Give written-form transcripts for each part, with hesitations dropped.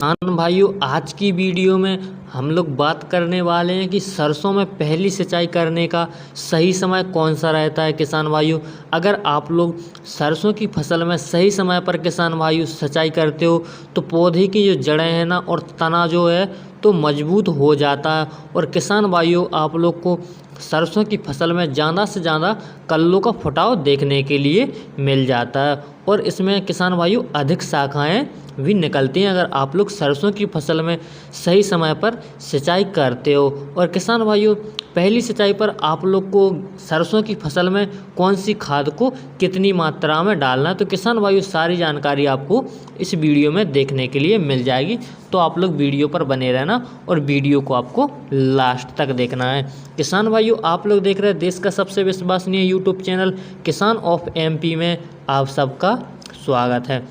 किसान भाइयों, आज की वीडियो में हम लोग बात करने वाले हैं कि सरसों में पहली सिंचाई करने का सही समय कौन सा रहता है। किसान भाइयों, अगर आप लोग सरसों की फसल में सही समय पर किसान भाइयों सिंचाई करते हो तो पौधे की जो जड़ें हैं ना और तना जो है तो मजबूत हो जाता है। और किसान भाइयों, आप लोग को सरसों की फसल में ज़्यादा से ज़्यादा कल्लों का फुटाव देखने के लिए मिल जाता है और इसमें किसान भाइयों अधिक शाखाएं भी निकलती हैं अगर आप लोग सरसों की फसल में सही समय पर सिंचाई करते हो। और किसान भाइयों, पहली सिंचाई पर आप लोग को सरसों की फसल में कौन सी खाद को कितनी मात्रा में डालना है, तो किसान भाइयों सारी जानकारी आपको इस वीडियो में देखने के लिए मिल जाएगी। तो आप लोग वीडियो पर बने रहना और वीडियो को आपको लास्ट तक देखना है। किसान भाइयों, आप लोग देख रहे हैं देश का सबसे विश्वसनीय यूट्यूब चैनल किसान ऑफ एमपी में आप सबका स्वागत है।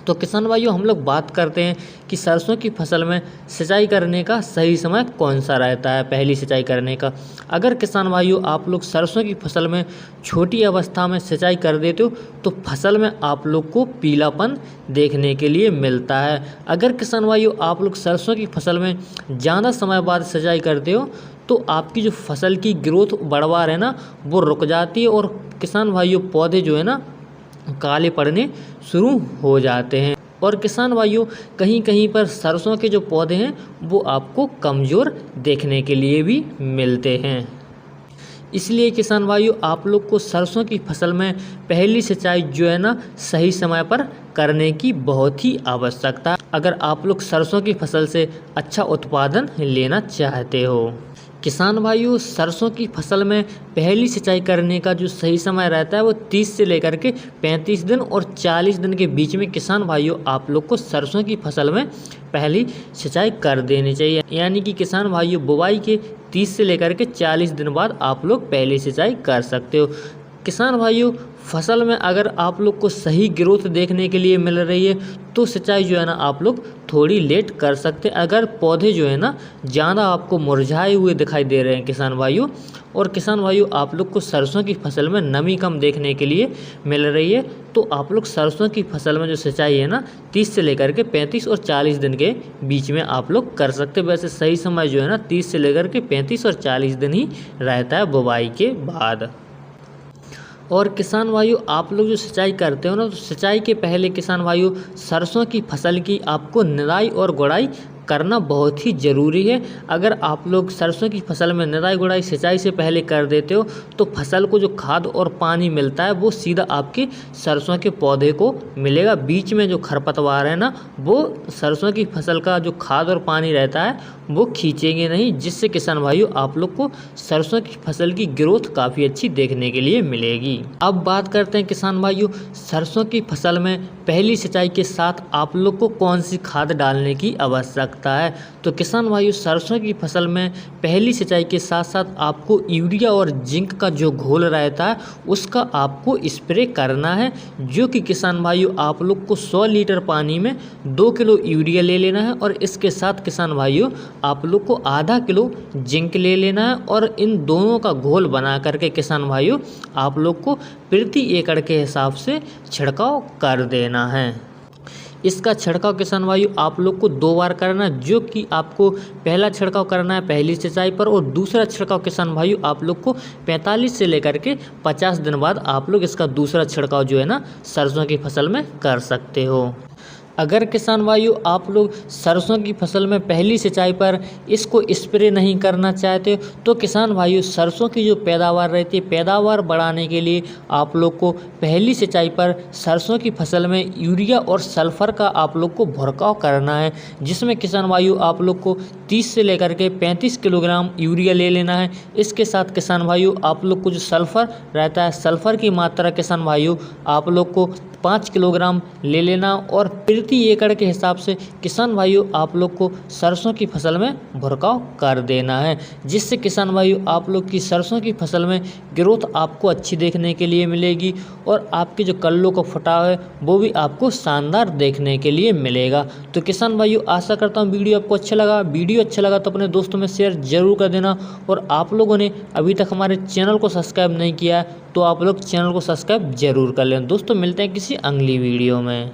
तो किसान भाइयों, हम लोग बात करते हैं कि सरसों की फसल में सिंचाई करने का सही समय कौन सा रहता है पहली सिंचाई करने का। अगर किसान भाइयों आप लोग सरसों की फसल में छोटी अवस्था में सिंचाई कर देते हो तो फसल में आप लोग को पीलापन देखने के लिए मिलता है। अगर किसान भाइयों आप लोग सरसों की फसल में ज़्यादा समय बाद सिंचाई करते हो तो आपकी जो फसल की ग्रोथ बढ़वार है ना वो रुक जाती है और किसान भाइयों पौधे जो है ना काले पड़ने शुरू हो जाते हैं। और किसान भाइयों, कहीं कहीं पर सरसों के जो पौधे हैं वो आपको कमज़ोर देखने के लिए भी मिलते हैं। इसलिए किसान भाइयों आप लोग को सरसों की फसल में पहली सिंचाई जो है ना सही समय पर करने की बहुत ही आवश्यकता है अगर आप लोग सरसों की फसल से अच्छा उत्पादन लेना चाहते हो। किसान भाइयों, सरसों की फसल में पहली सिंचाई करने का जो सही समय रहता है वो 30 से लेकर के 35 दिन और 40 दिन के बीच में किसान भाइयों आप लोग को सरसों की फसल में पहली सिंचाई कर देनी चाहिए। यानी कि किसान भाइयों बुवाई के 30 से लेकर के 40 दिन बाद आप लोग पहली सिंचाई कर सकते हो। किसान भाइयों, फसल में अगर आप लोग को सही ग्रोथ देखने के लिए मिल रही है तो सिंचाई जो है ना आप लोग थोड़ी लेट कर सकते हैं। अगर पौधे जो है ना ज़्यादा आपको मुरझाए हुए दिखाई दे रहे हैं किसान भाइयों, और किसान भाइयों आप लोग को सरसों की फसल में नमी कम देखने के लिए मिल रही है तो आप लोग सरसों की फसल में जो सिंचाई है ना 30 से लेकर के 35 और 40 दिन के बीच में आप लोग कर सकते हैं। वैसे सही समय जो है ना 30 से लेकर के 35 और 40 दिन ही रहता है बुवाई के बाद। और किसान भाइयों आप लोग जो सिंचाई करते हो ना तो सिंचाई के पहले किसान भाइयों सरसों की फसल की आपको निराई और गुड़ाई करना बहुत ही ज़रूरी है। अगर आप लोग सरसों की फसल में निराई गुड़ाई सिंचाई से पहले कर देते हो तो फसल को जो खाद और पानी मिलता है वो सीधा आपके सरसों के पौधे को मिलेगा। बीच में जो खरपतवार है ना वो सरसों की फसल का जो खाद और पानी रहता है वो खींचेंगे नहीं, जिससे किसान भाइयों आप लोग को सरसों की फसल की ग्रोथ काफ़ी अच्छी देखने के लिए मिलेगी। अब बात करते हैं किसान भाइयों सरसों की फसल में पहली सिंचाई के साथ आप लोग को कौन सी खाद डालने की आवश्यकता है। तो किसान भाइयों सरसों की फसल में पहली सिंचाई के साथ साथ आपको यूरिया और जिंक का जो घोल रहता है उसका आपको स्प्रे करना है, जो कि किसान भाइयों आप लोग को 100 लीटर पानी में 2 किलो यूरिया ले लेना है और इसके साथ किसान भाइयों आप लोग को आधा किलो जिंक ले लेना है और इन दोनों का घोल बना करके किसान भाइयों आप लोग को प्रति एकड़ के हिसाब से छिड़काव कर देना है। इसका छिड़काव किसान भाइयों आप लोग को 2 बार करना है, जो कि आपको पहला छिड़काव करना है पहली सिंचाई पर और दूसरा छिड़काव किसान भाइयों आप लोग को 45 से लेकर के 50 दिन बाद आप लोग इसका दूसरा छिड़काव जो है ना सरसों की फसल में कर सकते हो। अगर किसान भाइयों आप लोग सरसों की फसल में पहली सिंचाई पर इसको स्प्रे नहीं करना चाहते तो किसान भाइयों सरसों की जो पैदावार रहती है पैदावार बढ़ाने के लिए आप लोग को पहली सिंचाई पर सरसों की फसल में यूरिया और सल्फर का आप लोग को भड़काव करना है, जिसमें किसान भाइयों आप लोग को 30 से लेकर के 35 किलोग्राम यूरिया ले लेना है। इसके साथ किसान भाइयों आप लोग को जो सल्फर रहता है सल्फर की मात्रा किसान भाइयों आप लोग को 5 किलोग्राम ले लेना और प्रति एकड़ के हिसाब से किसान भाइयों आप लोग को सरसों की फसल में भड़काव कर देना है, जिससे किसान भाइयों आप लोग की सरसों की फसल में ग्रोथ आपको अच्छी देखने के लिए मिलेगी और आपके जो कल्लों का फुटाव है वो भी आपको शानदार देखने के लिए मिलेगा। तो किसान भाइयों आशा करता हूँ वीडियो आपको अच्छा लगा। वीडियो अच्छा लगा तो अपने दोस्तों में शेयर जरूर कर देना और आप लोगों ने अभी तक हमारे चैनल को सब्सक्राइब नहीं किया है तो आप लोग चैनल को सब्सक्राइब जरूर कर लें। दोस्तों मिलते हैं किसी अगली वीडियो में।